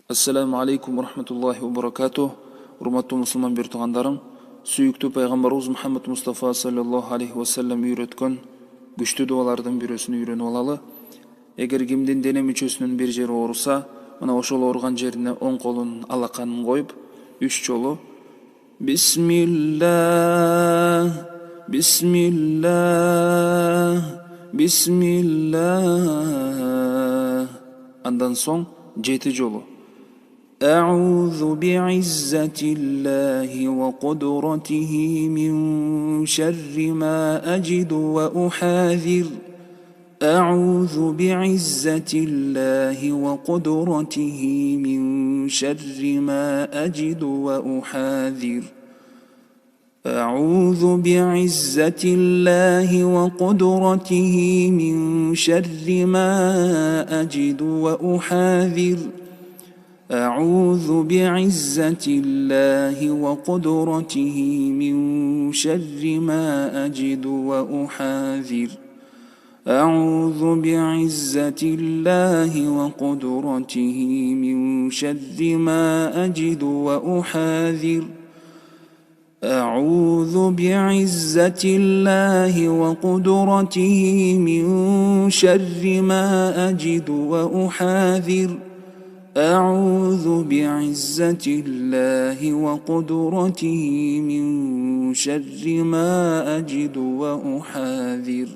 Assalamu alaikum wa rahmatullahi wa barakatuh. Урматтуу мусулман бир туугандарым, сүйүктүү пайгамбарыбыз Мухаммад Мустафа саллаллаху алейхи ва саллям үйрөткөн күчтүү дуалардын бирөөсүн үйрөнүп алалы. Эгер кимдин дене мүчөсүнүн бир жери ооруса, мына ошол ооруган жерине оң колун алаканын коюп, 3 жолу Бисмиллах, Бисмиллах, Бисмиллах. Андан соң 7 жолу أعوذ بعزة الله وقدرته من شر ما أجد وأحاذر أعوذ بعزة الله وقدرته من شر ما أجد وأحاذر أعوذ بعزة الله وقدرته من شر ما أجد وأحاذر أعوذ بعزة الله وقدرته من شر ما أجد وأحاذر أعوذ بعزة الله وقدرته من شر ما أجد وأحاذر أعوذ بعزة الله وقدرته من شر ما أجد وأحاذر أعوذ بعزة الله وقدرته من شر ما أجد وأحاذر